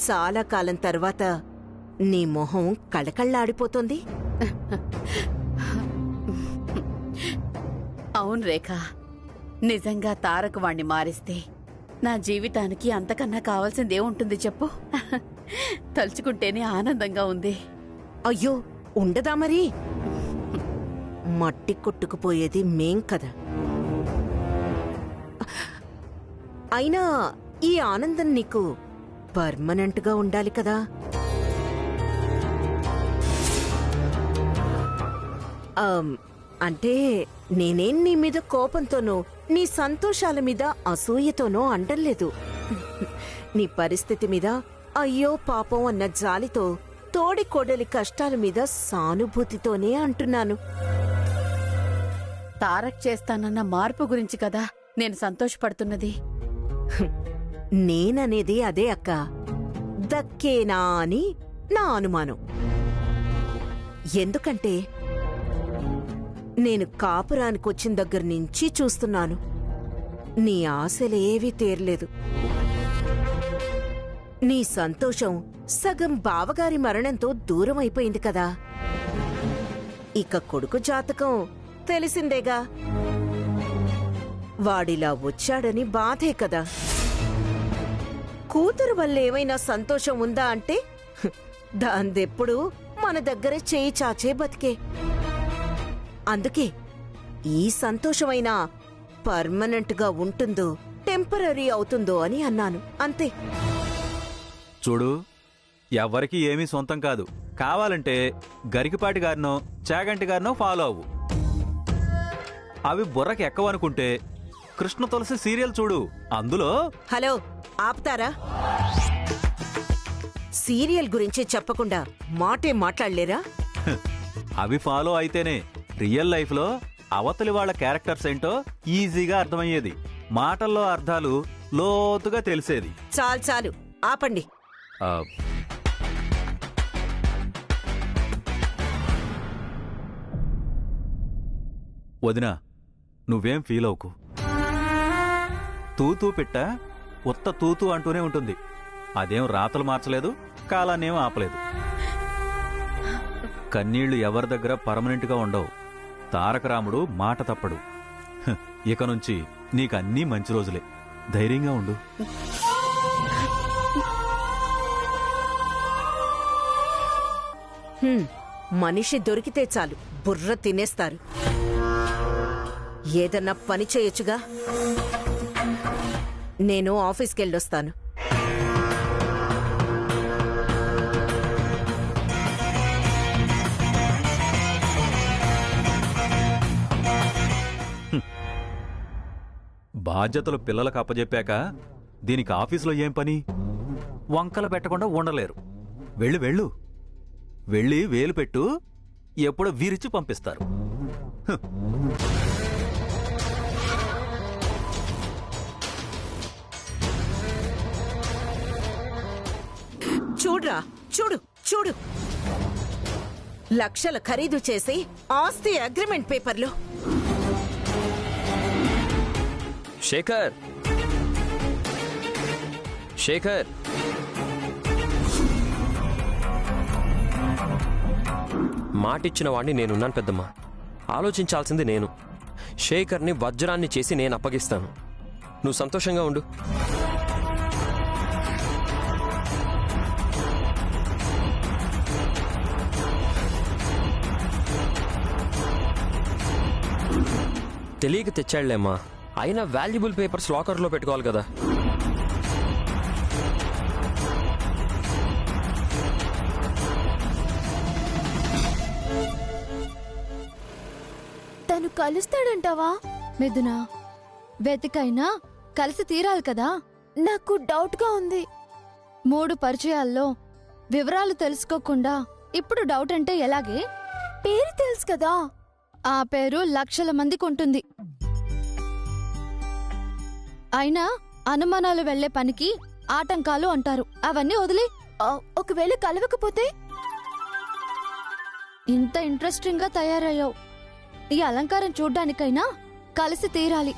చాలా కాలం తర్వాత నీ మొహం కళకళ్ళాడిపోతుంది. అవును రేఖ, నిజంగా తారక్ వాణ్ణి మారిస్తే నా జీవితానికి అంతకన్నా కావాల్సిందేముంటుంది చెప్పు. తలుచుకుంటేనే ఆనందంగా ఉంది. అయ్యో ఉండదా మరి? మట్టి కొట్టుకుపోయేది మేం కదా. అయినా ఈ ఆనందం నీకు పర్మనెంట్ గా ఉండాలి కదా. అంటే నేనేం నీ మీద కోపంతోనో నీ సంతోషాల మీద అసూయతోనో అంటలేదు. నీ పరిస్థితి మీద అయ్యో పాపం అన్న జాలితో, తోడి కోడలి కష్టాల మీద సానుభూతితోనే అంటున్నాను. తారక్ చేస్తానన్న మార్పు గురించి కదా నేను సంతోషపడుతున్నది. నేననేది అదే అక్క. దక్కేనా అని నా అనుమానం. ఎందుకంటే నేను కాపురానికొచ్చిన దగ్గర్నుంచి చూస్తున్నాను, నీ ఆశలేవీ తీరలేదు. నీ సంతోషం సగం బావగారి మరణంతో దూరమైపోయింది కదా. ఇక కొడుకు జాతకం తెలిసిందేగా. వాడిలా వచ్చాడని బాధే కదా. కూతురు వల్ల ఏమైనా సంతోషం ఉందా అంటే దాందెప్పుడు మన దగ్గరే చేయి చాచే బతికే. అందుకే ఈ సంతోషమైనా పర్మనెంట్ గా ఉంటుందో టెంపరరీ అవుతుందో అని అన్నాను, అంతే. చూడు, ఎవ్వరికీ ఏమీ సొంతం కాదు. కావాలంటే గరికిపాటి గారినో చాగంటి గారినో ఫాలో అవ్వు. అవి బుర్రకి ఎక్కవనుకుంటే కృష్ణ తులసి సీరియల్ చూడు, అందులో. హలో, ఆపుతారా? సీరియల్ గురించి చెప్పకుండా మాటే మాట్లాడలేరా? అవి ఫాలో అయితేనే రియల్ లైఫ్ లో అవతలి వాళ్ళ క్యారెక్టర్స్ ఏంటో ఈజీగా అర్థమయ్యేది. మాటల్లో అర్థాలు లోతుగా తెలిసేది. చాలు చాలు, ఆపండి. వదినా, నువ్వేం ఫీల్ అవుకు. తూతూ పిట్ట ఉత్త తూతూ అంటూనే ఉంటుంది. అదేం రాతలు మార్చలేదు, కాలాన్నేం ఆపలేదు. కన్నీళ్లు ఎవరి దగ్గర పర్మనెంట్ గా ఉండవు. తారకరాముడు మాట తప్పడు. ఇక నుంచి నీకన్నీ మంచి రోజులే. ధైర్యంగా ఉండు. మనిషి దొరికితే చాలు బుర్ర తినేస్తారు. ఏదన్నా పని చేయొచ్చుగా. నేను ఆఫీస్కెళ్ళొస్తాను. బాధ్యతలు పిల్లలకు అప్పజెప్పాక దీనికి ఆఫీసులో ఏం పని? వంకలు పెట్టకుండా ఉండలేరు. వెళ్ళు వెళ్ళు, వెళ్ళి వేలు పెట్టు, ఎప్పుడో విరిచి పంపిస్తారు. చూడ్రా, చూడు చూడు, లక్షల ఖరీదు చేసి ఆస్తి అగ్రిమెంట్ పేపర్లు. శేఖర్, శేఖర్, మాటిచ్చిన వాణ్ణి నేనున్నాను పెద్దమ్మ. ఆలోచించాల్సింది నేను. శేఖర్ని వజ్రాన్ని చేసి నేను అప్పగిస్తాను. నువ్వు సంతోషంగా ఉండు. తెలియక తెచ్చాడులేమ్మా. అయినా వాల్యుబుల్ పేపర్స్ లాకర్లో పెట్టుకోవాలి కదా. తను కలుస్తాడంటావా? మిథునా, వెతికైనా కలిసి తీరాలి కదా. నాకు డౌట్ గా ఉంది. 3 పరిచయాల్లో వివరాలు తెలుసుకోకుండా ఇప్పుడు డౌట్ అంటే ఎలాగే? పేరు తెలుసు కదా. ఆ పేరు లక్షల మందికి ఉంటుంది. అయినా అనుమానాలు వెళ్లే పనికి ఆటంకాలు అంటారు. అవన్నీ వదిలి. ఒకవేళ కలవకపోతే? ఇంత ఇంట్రెస్టింగ్ గా తయారయ్యావు. ఈ అలంకారం చూడ్డానికైనా కలిసి తీరాలి.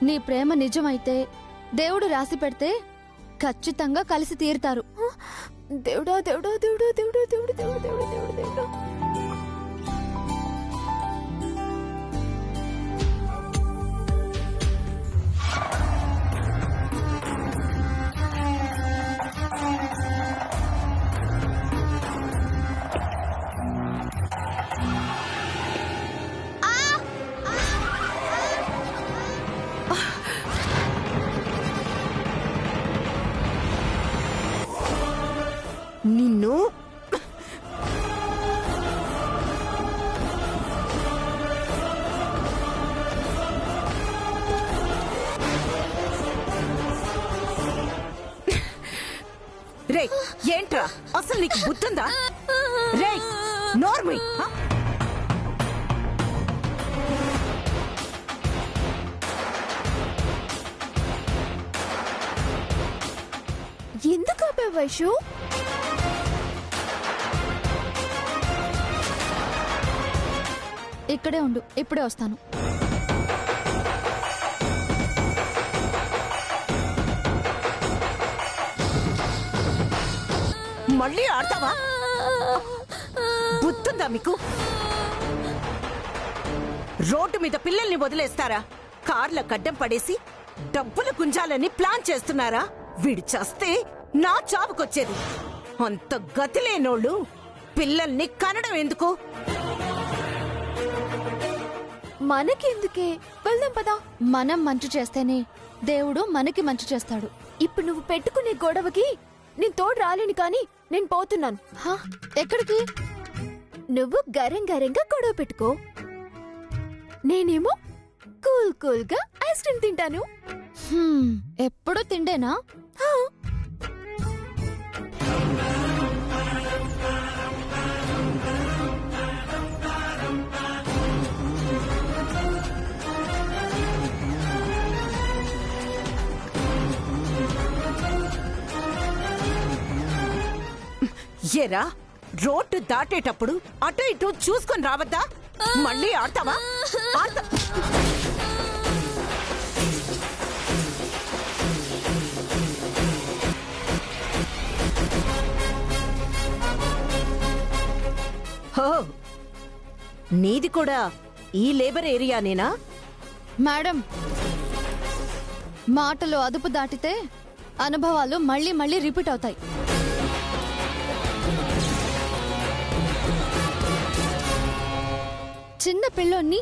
నీ ప్రేమ నిజమైతే, దేవుడు రాసి పెడితే ఖచ్చితంగా కలిసి తీరుతారు. దేవుడా దేవుడా దేవుడా దేవుడా దేవుడా దేవుడా దేవుడా దేవుడా దేవుడా. నిన్ను రే ఏంట్రా అసలు నీకు బుద్ధుందా? రే నోర్మి ఎందుకు ఆపే వైషు? ఇక్కడే ఉండు, ఇప్పుడే వస్తాను. మళ్ళీ ఆడతావా? బుద్ధుందా మీకు? రోడ్డు మీద పిల్లల్ని వదిలేస్తారా? కార్ల కడ్డం పడేసి డబ్బులు గుంజాలని ప్లాన్ చేస్తున్నారా? వీడు చేస్తే నా చావుకొచ్చేది. అంత గతి లేనోళ్ళు పిల్లల్ని కనడం ఎందుకు? మనకెందుకే, వెళ్దాం పదా. మనం మంచి చేస్తేనే దేవుడు మనకి మంచి చేస్తాడు. ఇప్పుడు నువ్వు పెట్టుకునే గొడవకి నేను తోడు రాలేను, కానీ నేను పోతున్నాను. హా, ఎక్కడికి? నువ్వు గరం గరంగా గొడవ పెట్టుకో, నేనేమో కూల్ కూల్ గా ఐస్ క్రీమ్ తింటాను. ఎప్పుడు తిండేనా? హా. ఏరా రోడ్డు దాటేటప్పుడు అటు ఇటు చూసుకొని రావద్దా? మళ్ళీ ఆడతావా? హో, నీది కూడా ఈ లేబర్ ఏరియానేనా? మేడం, మాటలు అదుపు దాటితే అనుభవాలు మళ్ళీ మళ్ళీ రిపీట్ అవుతాయి. చిన్న పిల్లోన్ని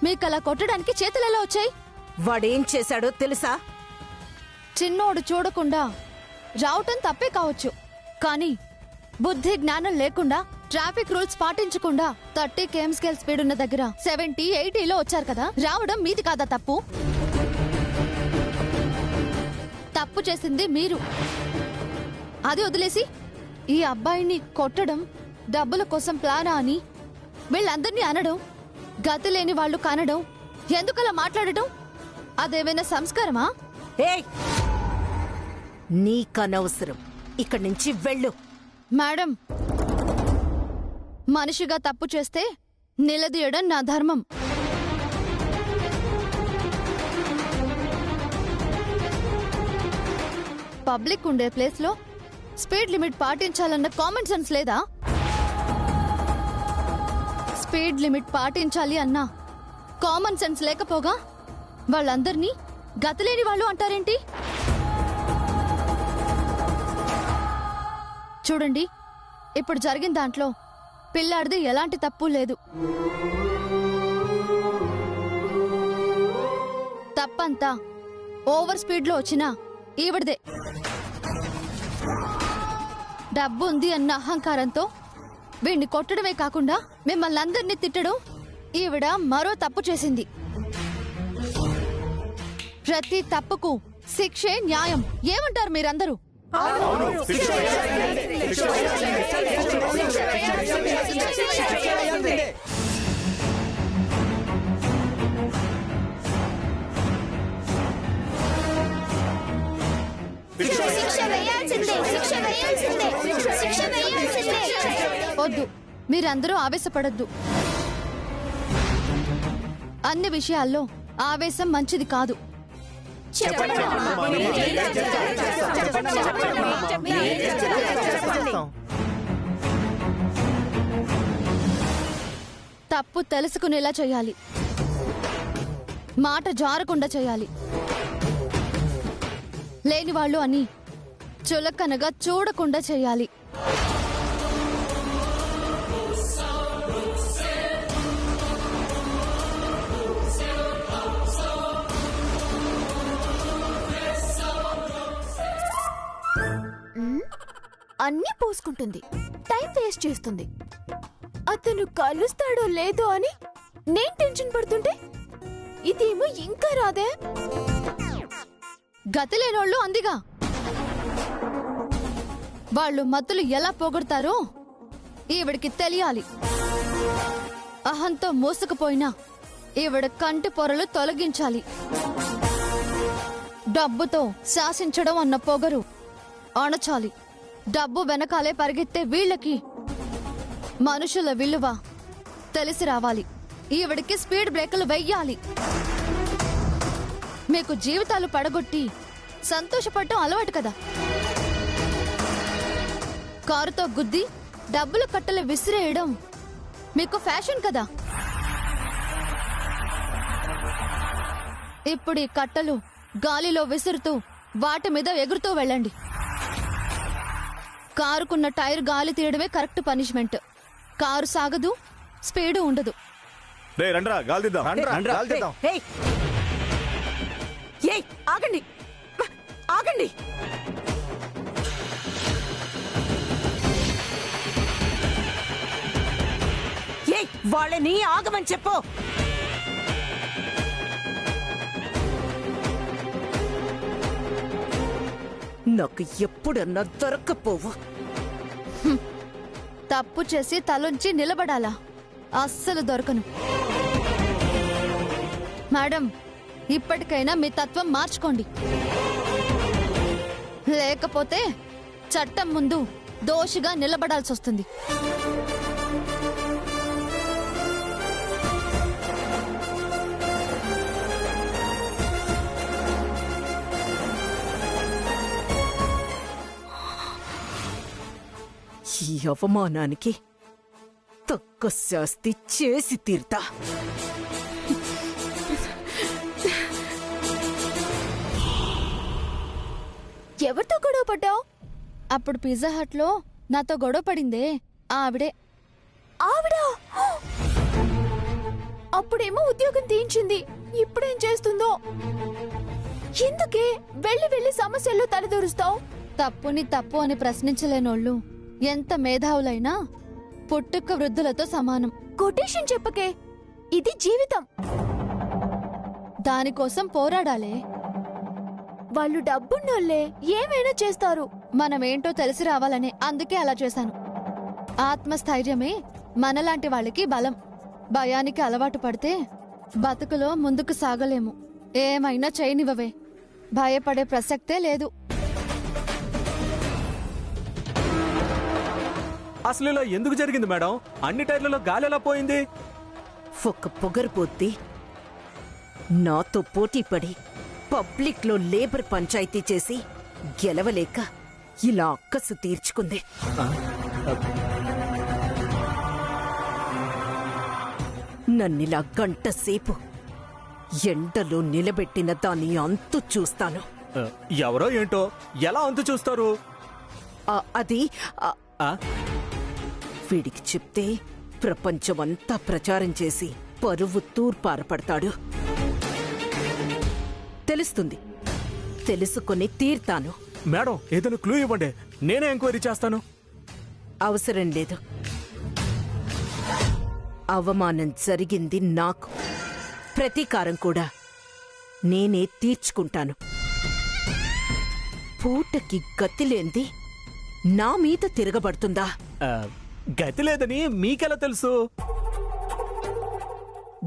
మీకలా కొట్టడానికి చేతులెలా వచ్చాయి? వాడేం చేశాడో తెలుసా? చిన్నోడు చూడకుండా రావటం తప్పే కావచ్చు, కానీ బుద్ధి జ్ఞానం లేకుండా ట్రాఫిక్ రూల్స్ పాటించకుండా 30 km స్పీడ్ ఉన్న దగ్గర 70, 80లో వచ్చారు కదా. రావడం మీది కాదా తప్పు? తప్పు చేసింది మీరు. అది వదిలేసి ఈ అబ్బాయిని కొట్టడం డబ్బుల కోసం ప్లానా అని వీళ్ళందరినీ అనడం, గతి లేని వాళ్ళు కనడం, ఎందుకలా మాట్లాడటం అదేమైనా సంస్కారమా? ఏయ్, నీకనవసరం. ఇక్కడి నుంచి వెళ్ళు. మేడం, మనిషిగా తప్పు చేస్తే నిలదీయడం నా ధర్మం. పబ్లిక్ ఉండే ప్లేస్లో స్పీడ్ లిమిట్ పాటించాలన్న కామన్ సెన్స్ లేదా? స్పీడ్ లిమిట్ పాటించాలి అన్నా కామన్ సెన్స్ లేకపోగా వాళ్ళందరినీ గతిలేని వాళ్ళు అంటారేంటి? చూడండి, ఇప్పుడు జరిగిన దాంట్లో పిల్లాడిది ఎలాంటి తప్పు లేదు. తప్పంతా ఓవర్ స్పీడ్లో వచ్చినా ఈవిడదే. డబ్బు ఉంది అన్న అహంకారంతో వీడిని కొట్టడమే కాకుండా మిమ్మల్ని అందరినీ తిట్టడం ఈవిడ మరో తప్పు చేసింది. ప్రతి తప్పుకు శిక్షే న్యాయం. ఏమంటారు మీరందరూ? వద్దు, మీరందరూ ఆవేశపడద్దు. అన్ని విషయాల్లో ఆవేశం మంచిది కాదు. తప్పు తెలుసుకునేలా చేయాలి, మాట జారకుండా చేయాలి. లేనివాళ్ళు అని చులకనగా చూడకుండా చేయాలి. అన్నీ పోసుకుంటుంది, టైం వేస్ట్ చేస్తుంది. అతను కలుస్తాడో లేదో అని నేను టెన్షన్ పడుతుంటే ఇదేమో ఇంకా రాదే. గతి లేనోళ్ళు అందిగా. వాళ్ళు మత్తులు ఎలా పోగొడతారో ఈవిడికి తెలియాలి. అహంతో మోసుకుపోయినా ఈవిడ కంటి పొరలు తొలగించాలి. డబ్బుతో శాసించడం అన్న పొగరు అణచాలి. డబ్బు వెనకాలే పరిగెత్తే వీళ్ళకి మనుషుల విలువ తెలిసి రావాలి. ఈవిడికి స్పీడ్ బ్రేకులు వెయ్యాలి. మీకు జీవితాలు పడగొట్టి సంతోషపడటం అలవాటు కదా. కారుతో గుద్ది డబ్బుల కట్టలు విసిరేయడం మీకు ఫ్యాషన్ కదా. ఇప్పుడు ఈ కట్టలు గాలిలో విసురుతూ వాటి మీద ఎగురుతూ వెళ్ళండి. కారుకున్న టైర్ గాలి తీయడమే కరెక్ట్ పనిష్మెంట్. కారు సాగదు, స్పీడు ఉండదు. ఏయ్! ఏయ్, ఆగండి ఆగండి. ఏయ్, వాళ్ళని ఆగమని చెప్పు. నాకు ఎప్పుడన్నా దొరక్కపోవు. తప్పు చేసి తలొంచి నిలబడాలా? అస్సలు దొరకను. మేడం, ఇప్పటికైనా మీ తత్వం మార్చుకోండి. లేకపోతే చట్టం ముందు దోషిగా నిలబడాల్సి వస్తుంది. ఈ అవమానానికి తక్కువ శాస్తి చేసి తీరుతా. ఎవరితో గొడవ పడ్డావు? అప్పుడు పిజ్జా హట్ లో నాతో గొడవ పడిందే ఆవిడే. ఆవిడ అప్పుడేమో ఉద్యోగం తీయించింది, ఇప్పుడేం చేస్తుందో? ఎందుకే వెళ్ళి వెళ్ళి సమస్యల్లో తలదూరుస్తావు? తప్పుని తప్పు అని ప్రశ్నించలేనోళ్ళు ఎంత మేధావులైనా పుట్టుక వృద్ధులతో సమానం. కొటేషన్ చెప్పకే, ఇది జీవితం. దానికోసం పోరాడాలే. వాళ్ళు డబ్బున్నోళ్లే, ఏమైనా చేస్తారు. మనమేంటో తెలిసి రావాలనే అందుకే అలా చేశాను. ఆత్మస్థైర్యమే మనలాంటి వాళ్ళకి బలం. భయానికి అలవాటు పడితే బతుకులో ముందుకు సాగలేము. ఏమైనా చేయనివ్వవే, భయపడే ప్రసక్తే లేదు. అసలు ఇలా ఎందుకు జరిగింది మేడం? అన్ని టైర్లలో గాలి ఎలా పోయింది? ఒక పొగరుపోద్ది నాతో పోటీపడి పబ్లిక్ లో లేబర్ పంచాయతీ చేసి గెలవలేక ఇలా అక్కసు తీర్చుకుంది. నన్నిలా గంట సేపు ఎండలో నిలబెట్టిన దాన్ని అంతు చూస్తాను. ఎవరో ఏంటో ఎలా అంతు చూస్తారు? అది వీడికి చెప్తే ప్రపంచమంతా ప్రచారం చేసి పరువు తూర్పారపడతాడు. తెలుస్తుంది, తెలుసుకొని తీర్తాను. మేడం, ఏదైనా క్లూ ఇవ్వండి, నేనే ఎంక్వైరీ చేస్తాను. అవసరం లేదు. అవమానం జరిగింది నాకు, ప్రతీకారం కూడా నేనే తీర్చుకుంటాను. పూటకి గతిలేంది నా మీద తిరగబడుతుందా? గతి లేదని మీకెలా తెలుసు?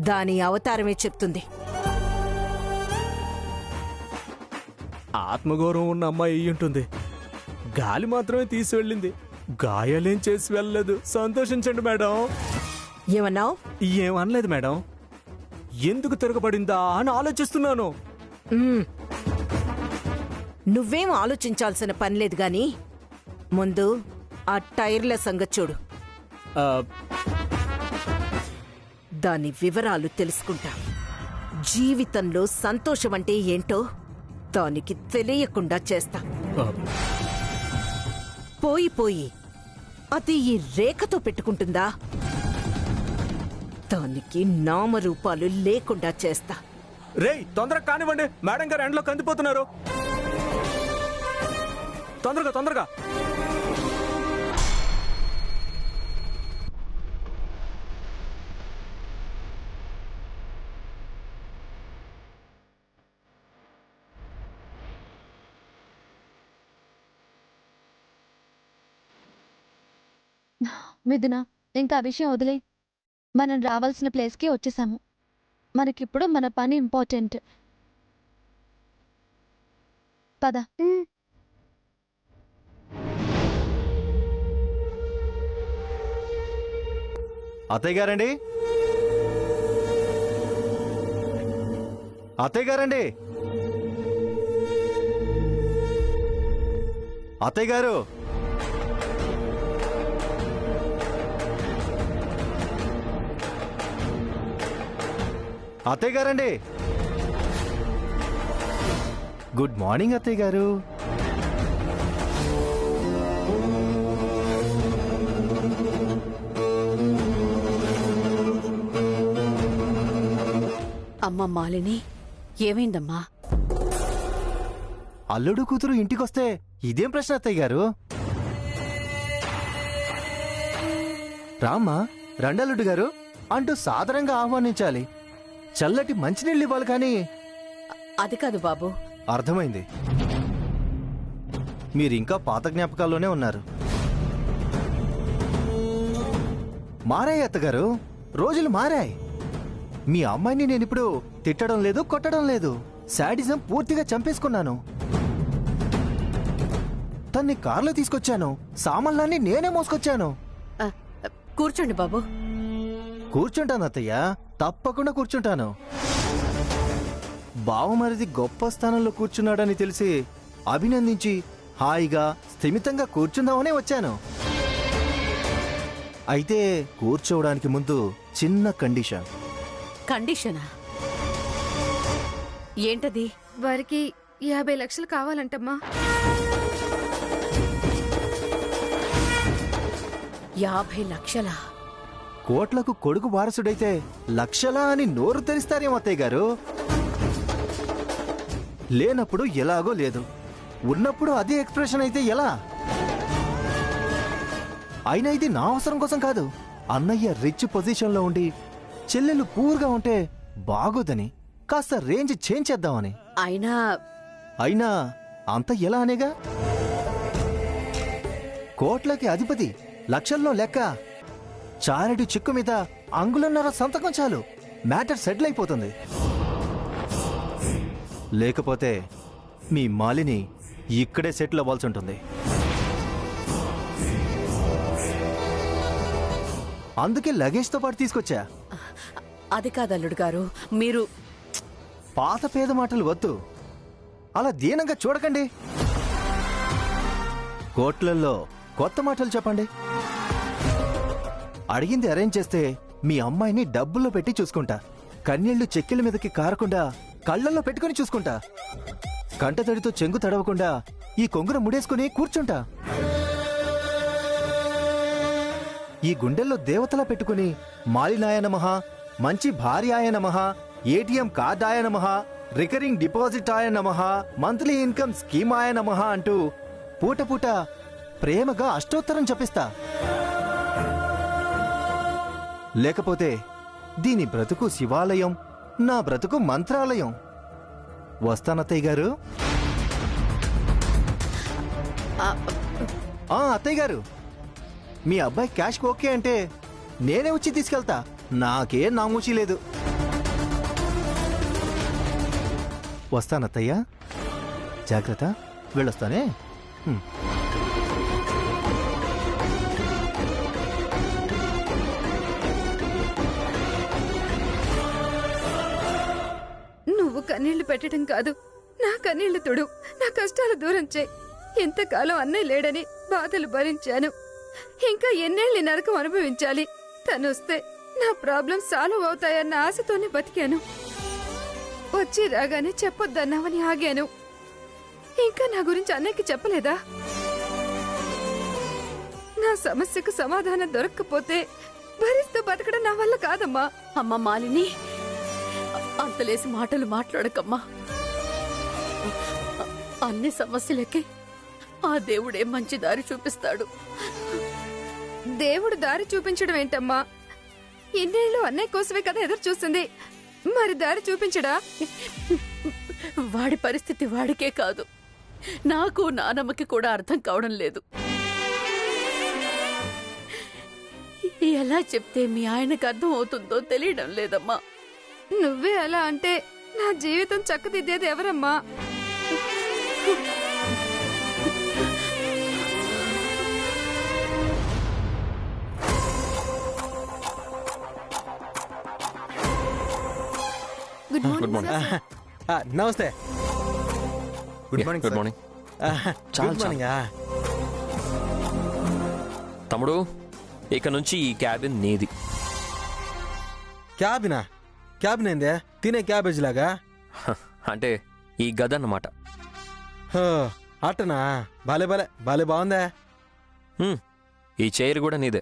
దాని అవతారమే చెప్తుంది. ఆత్మగౌరవం ఉన్న అమ్మాయి అయి ఉంటుంది. గాలి మాత్రమే తీసి వెళ్ళింది, గాయాలేం చేసి వెళ్ళలేదు. సంతోషించండి మేడం. ఏమన్నావు? ఏమనలేదు మేడం. ఎందుకు తిరగబడిందా అని ఆలోచిస్తున్నాను. నువ్వేం ఆలోచించాల్సిన పనిలేదు గాని ముందు ఆ టైర్ల సంగతి చూడు. ఆ, దాని వివరాలు తెలుసుకుంటా. జీవితంలో సంతోషమంటే ఏంటో దానికి తెలియకుండా చేస్తా. ఆ, పోయి అది ఈ రేఖతో పెట్టుకుంటుందా? దానికి నామరూపాలు లేకుండా చేస్తా. రేయ్ తొందరగా కానివ్వండి, మేడం గారు ఎండలో కందిపోతున్నారు. తొందరగా. మిథున, ఇంకా ఆ విషయం వదిలే. మనం రావాల్సిన ప్లేస్కి వచ్చేసాము. మనకిప్పుడు మన పని ఇంపార్టెంట్. పద. అత్తయ్య గారండి, అత్తయ్య గారండి, అత్తయ్య గారు, అత్తయ్య గారండి. గుడ్ మార్నింగ్ అత్తయ్య గారు. అమ్మ మాలిని, ఏమైందమ్మా? అల్లుడు కూతురు ఇంటికొస్తే ఇదేం ప్రశ్న అత్తయ్య గారు? రామ్మా, రండల్లుడు గారు అంటూ సాదరంగా ఆహ్వానించాలి. చల్లటి మంచినీళ్ళు ఇవ్వాలి కానీ. అది కాదు బాబు. అర్థమైంది, మీరింకా పాత జ్ఞాపకాల్లోనే ఉన్నారు. మారాయి అత్తగారు, రోజులు మారాయి. మీ అమ్మాయిని నేనిప్పుడు తిట్టడం లేదు, కొట్టడం లేదు. శాడిజం పూర్తిగా చంపేసుకున్నాను. తన్ని కారులో తీసుకొచ్చాను, సామాన్లన్నీ నేనే మోసుకొచ్చాను. ఆ, కూర్చోండి బాబు. కూర్చుంటాను అత్తయ్య, తప్పకుండా కూర్చుంటాను. బావమరిది గొప్ప స్థానంలో కూర్చున్నాడని తెలిసి అభినందించి హాయిగా స్థిమితంగా కూర్చుందామనే వచ్చాను. అయితే కూర్చోవడానికి ముందు చిన్న కండిషన్. కండిషనా? ఏంటది? వారికి 50 లక్షలు కావాలంటమ్మా. 50 లక్షలా? కోట్లకు కొడుకు వారసుడైతే లక్షలా అని నోరు తెరిస్తారేమో అత్తయ్య గారు. లేనప్పుడు ఎలాగో లేదు, ఉన్నప్పుడు అదే ఎక్స్ప్రెషన్ అయితే ఎలా? అయినా ఇది నా అవసరం కోసం కాదు. అన్నయ్య రిచ్ పొజిషన్లో ఉండి చెల్లెలు పూర్గా ఉంటే బాగోదని కాస్త రేంజ్ చేంజ్ చేద్దామని. అయినా అంత ఎలా అనేగా? కోట్లకి అధిపతి, లక్షల్లో లెక్క. చారెడు చిక్కు మీద అంగుళన్నర సంతకం చాలు, మ్యాటర్ సెటిల్ అయిపోతుంది. లేకపోతే మీ మాలిని ఇక్కడే సెటిల్ అవ్వాల్సి ఉంటుంది. అందుకే లగేజ్తో పాటు తీసుకొచ్చా. అది కాదు అల్లుడు గారు, మీరు పాత పేద మాటలు వద్దు, అలా దీనంగా చూడకండి. కోట్లల్లో కొత్త మాటలు చెప్పండి. అడిగింది అరేంజ్ చేస్తే మీ అమ్మాయిని డబ్బుల్లో పెట్టి చూసుకుంటా. కన్నీళ్లు చెక్కిళ్ళ మీదకి కారకుండా కళ్ళల్లో పెట్టుకుని చూసుకుంటా. కంటతడితో చెంగు తడవకుండా ఈ కొంగున ముడేసుకుని కూర్చుంటా. ఈ గుండెల్లో దేవతలా పెట్టుకుని మాలినాయ నమః, మంచి భార్యాయ నమః, ఏటీఎం కార్డాయ నమః, రికరింగ్ డిపాజిట్ ఆయ నమః, మంత్లీ ఇన్కమ్ స్కీమ్ ఆయ నమః అంటూ పూట పూట ప్రేమగా అష్టోత్తరం జపిస్తా. లేకపోతే దీని బ్రతుకు శివాలయం, నా బ్రతుకు మంత్రాలయం. వస్తానత్తయ్య గారు. అత్తయ్య గారు, మీ అబ్బాయి క్యాష్కి ఓకే అంటే నేనే వచ్చి తీసుకెళ్తా. నాకే నామూచి లేదు. వస్తానత్తయ్య, జాగ్రత్త. వెళ్ళొస్తానే. నువ్వు కన్నీళ్లు పెట్టడం కాదు, నా కన్నీళ్లు తుడు, నా కష్టాలు దూరం చేయి. ఎంతకాలం అన్నయ్య లేడని బాధలు భరించాను. ఇంకా ఎన్నేళ్ళు నరకం అనుభవించాలి? తనొస్తే నా ప్రాబ్లం సాల్వ్ అవుతాయన్న ఆశతోనే బతికాను. వచ్చి రాగానే చెప్పొద్దన్నావని ఆగాను. ఇంకా నా గురించి అన్నయ్యకి చెప్పలేదా? నా సమస్యకు సమాధానం దొరక్కపోతే భరిస్తూ బతకడం నా వల్ల కాదమ్మా. అమ్మ మాలిని, అంతలేసి మాటలు మాట్లాడకమ్మా. అన్ని సమస్యలకి ఆ దేవుడే మంచి దారి చూపిస్తాడు. దేవుడు దారి చూపించడం ఏంటమ్మా? ఇన్నేళ్ళు అన్నయ్య కోసమే కదా ఎదురు చూసింది. మరి దారి చూపించడా? వాడి పరిస్థితి వాడికే కాదు, నాకు నానమ్మకి కూడా అర్థం కావడం లేదు. ఎలా చెప్తే మీ ఆయనకు అర్థం అవుతుందో తెలియడం లేదమ్మా. నువ్వే అలా అంటే నా జీవితం చక్కదిద్దేది ఎవరమ్మా? Good morning. నమస్తే. Good morning. Good morning. Good morning. తమ్ముడు, ఇక నుంచి ఈ క్యాబిన్ నీది. క్యాబినా? క్యాబిన్ ఏందే? తినే క్యాబేజ్ లాగా? అంటే ఈ గది అన్నమాట. అట్టనా? బాలే బాలే బాలే బాగుందా? ఈ చైర్ కూడా నీదే.